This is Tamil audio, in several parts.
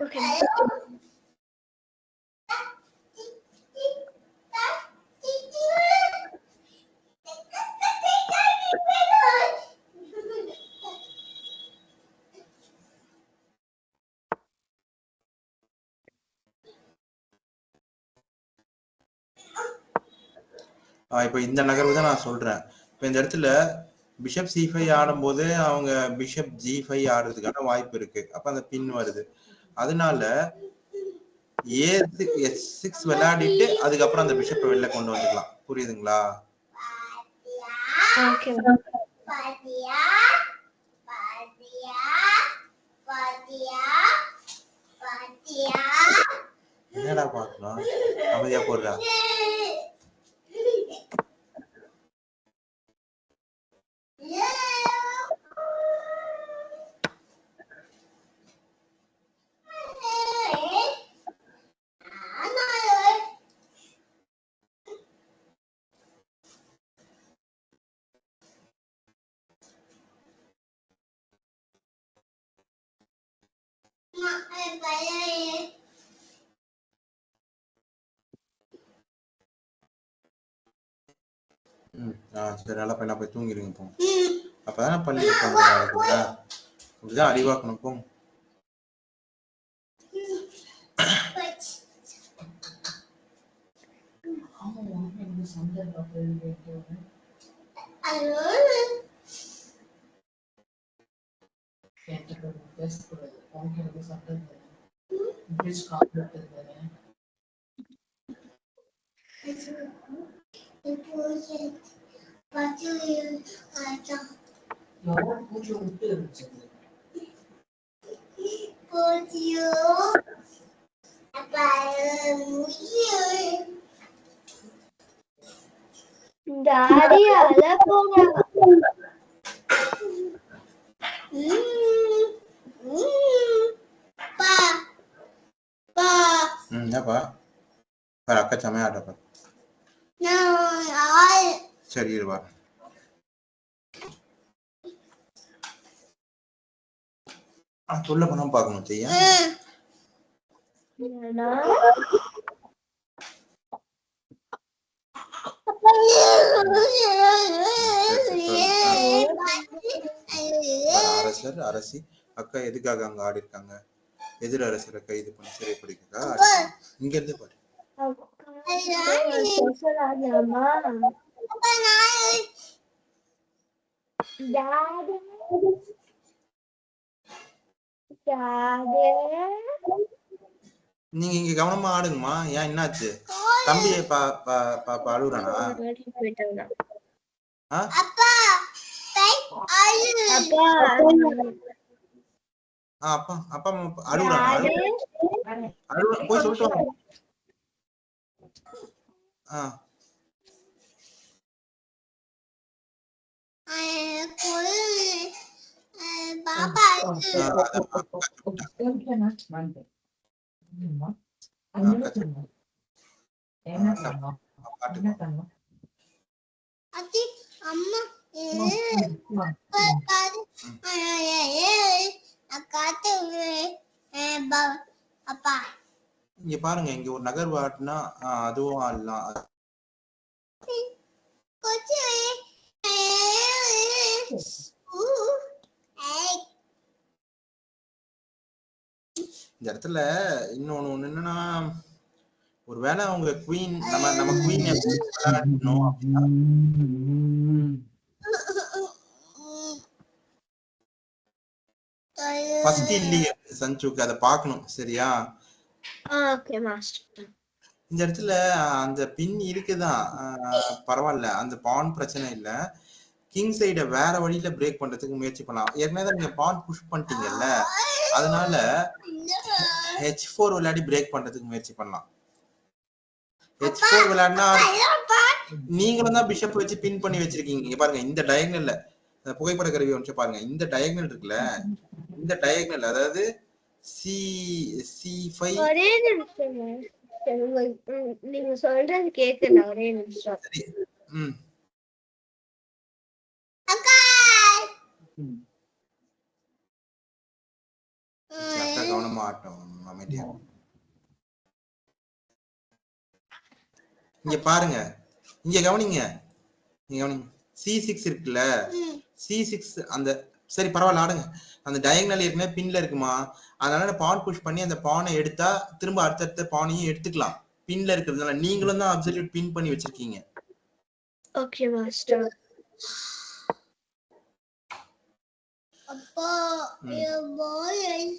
Okay. இப்போ இந்த நகர்வு தான் நான் சொல்றேன். இப்போ இந்த இடத்துல பிஷப் C5 ஆடும்போது அவங்க பிஷப் G5 ஆடுறதுக்கான வாய்ப்பு இருக்கு. அப்ப அந்த பின் வருது. அதனால S6 விளையாடிட்டு அதுக்கப்புறம் அந்த பிஷப்பை வெளில கொண்டு வந்துக்கலாம். புரியுதுங்களா? Okay. என்னடா பாக்கணும்? அமைதியா போடுறா. சரி, நல்லா பையனா போய் தூங்கிடுங்க போங்க. அப்பதான் பள்ளிக்கு போங்க. அப்படிதான் அறிவாக்கணும் போங்க. Daddy அழ போறாங்க. என்னப்பா அக்கா சமையா ஆட்டப்பா. சரி இருவா. சொல்ல பணம் பார்க்கணும் செய்ய. அரசர் அரசி அக்கா எதுக்காக அங்க ஆடி இருக்காங்க? எதிர் அரசரை கைது பண்ணி சிறைப்பிடிக்கா? இங்க இருந்து பாரு. நீங்க இங்க கவனமா ஆடுங்கம்மா. ஏன் என்னாச்சு? தம்பி அழுகுறானா? அப்பா அப்பா அழுகுறானா? போய் சொல்லிட்டு வாங்க. இங்க பாருங்க, இங்க ஒரு நகர்வு ஆட்டுனா அதுவும் ஆடலாம். இந்த இடத்துல இன்னொன்னு என்னன்னா, ஒருவேளை அவங்க குவீன் நம்ம குவீன் விளையாடணும் அப்படின்னா ஃபர்ஸ்ட் இல்லையே சஞ்சுக்கு அதை பார்க்கணும். சரியா? இந்த இடத்துல அந்த பின் இருக்குதான், பரவாயில்ல, அந்த பான் பிரச்சனை இல்ல. கிங் சைட வேற வழியில பிரேக் பண்றதுக்கு முயற்சி பண்ணலாம். ஏற்கனவே நீங்க பான் புஷ் பண்ணிட்டீங்கல்ல, அதனால h4 விளையாடி பிரேக் பண்றதுக்கு முயற்சி பண்ணலாம். h4 விளையாடினா நீங்களும் தான் பிஷப் வச்சு பின் பண்ணி வச்சிருக்கீங்க. இங்க பாருங்க, இந்த டயகனல்ல புகைப்பட கருவி ஒன்று பாருங்க. இந்த டயகனல் இருக்குல்ல, இந்த டயகனல் அதாவது C5. ஒரே நிமிஷம் நீங்க சொல்றது கேட்கல. ஒரே நிமிஷம். அக்கா கவனமா ஆட்டும் அமைதியா. இங்க பாருங்க, இங்க கவனிங்க, இங்க கவனிங்க. C6 இருக்குல்ல, C6 அந்த சரி பரவாயில்ல ஆடுங்க. அந்த டயகனல் ஏற்கனவே பின்ல இருக்குமா, அதனால பான் புஷ் பண்ணி அந்த பானை எடுத்தா திரும்ப அடுத்தடுத்த பானையும் எடுத்துக்கலாம். பின்ல இருக்கிறதுனால நீங்களும் தான் அப்சல்யூட் பின் பண்ணி வச்சிருக்கீங்க. Okay master. அப்பா பாய்.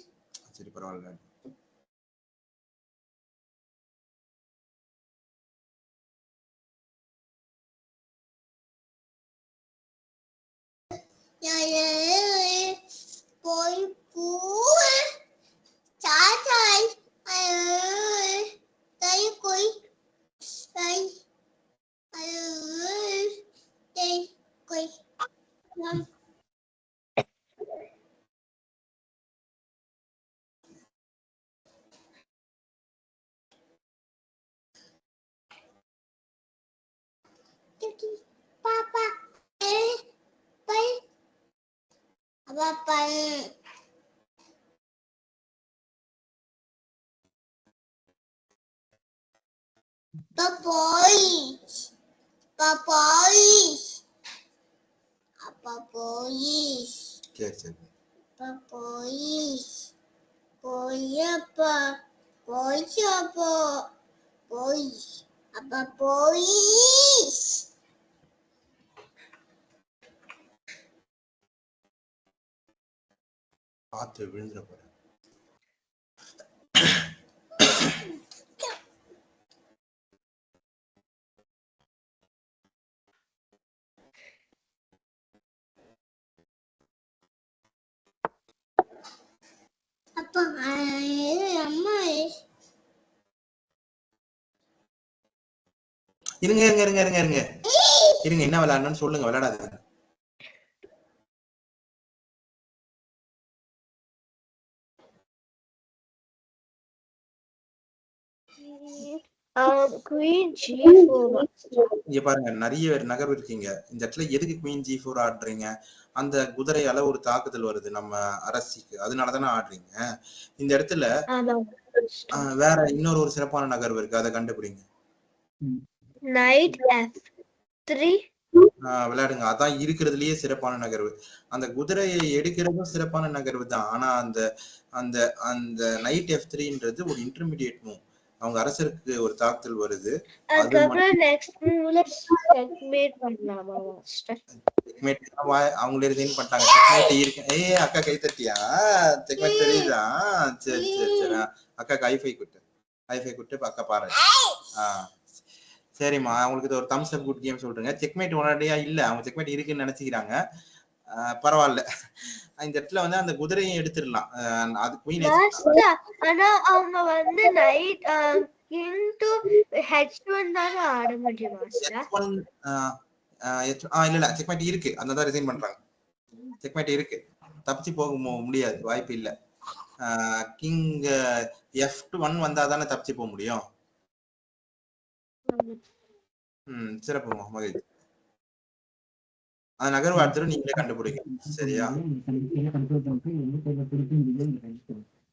சரி பரவாயில்ல. போய் பூ சாச்சாய் கை கொய் கை கை கொய் பாப்பா பை பாப்பா papai papai papai சரி சரி papai போயப்பா போயப்பா போய் அப்பா போய் பார்த்து விழுந்துட போறேன். அப்பா அம்மா இருங்க இருங்க இருங்க இருங்க இருங்க இருங்க என்ன விளையாடணும்னு சொல்லுங்க, விளையாடாதீங்க. Queen G4. இங்க பாருங்க நிறைய நகர்வு இருக்கீங்க. இந்த இடத்துல எதுக்கு குயின் G4 ஆடுறீங்க? அந்த குதிரையால ஒரு தாக்குதல் வருது நம்ம அரசிக்கு, அதனாலதானே ஆடுறீங்க. இந்த இடத்துல வேற இன்னொரு சிறப்பான நகர்வு இருக்கு, அதை கண்டுபிடிங்க. Knight F3 விளையாடுங்க. அதான் இருக்கிறதுலயே சிறப்பான நகர்வு. அந்த குதிரையை எடுக்கிறதும் சிறப்பான நகர்வு தான். ஆனா அந்த அந்த அந்த நைட் F3ன்றது ஒரு இன்டர்மீடியேட் மூவ். அவங்க அரசருக்கு ஒரு தாக்குதல் வருது. அதுக்கப்புறம் நெக்ஸ்ட் மூவ்ல செக்மேட் பண்ணலாமா மாஸ்டர்? செக்மேட் அவங்களே ரிசைன் பண்ணிட்டாங்க. செக்மேட் இருக்கு. ஏய் அக்கா கை தட்டியா? செக்மேட் தெரியுதா? சரி சரி சரி. அக்கா ஐஃபை குட்டு, ஐஃபை குட்டு அக்கா பாரு. சரிம்மா, அவங்களுக்கு இது ஒரு தம்ஸ் அப் குட் கேம் சொல்றேங்க. செக்மேட் உடனடியா இல்ல, அவங்க செக்மேட் இருக்குன்னு நினைச்சுக்கிறாங்க. பரவாயில்ல. இந்த இடத்துல வந்து அந்த குதிரையை எடுத்துடலாம். அது குயின் ஆனா அவங்க வந்து நைட் கிங் டு H1 தான ஆட முடியும் மாஸ்டர். இல்ல இல்ல செக்மேட் இருக்கு, அதனால ரிசைன் பண்றாங்க. செக்மேட் இருக்கு, தப்பிச்சு போக முடியாது, வாய்ப்பு இல்ல. கிங் F1 வந்தா தானே தப்பிச்சு போக முடியும். சிறப்புமா, மகிழ்ச்சி. அந்த நகர்வு அடுத்த நீங்களே கண்டுபிடிங்க. சரியா?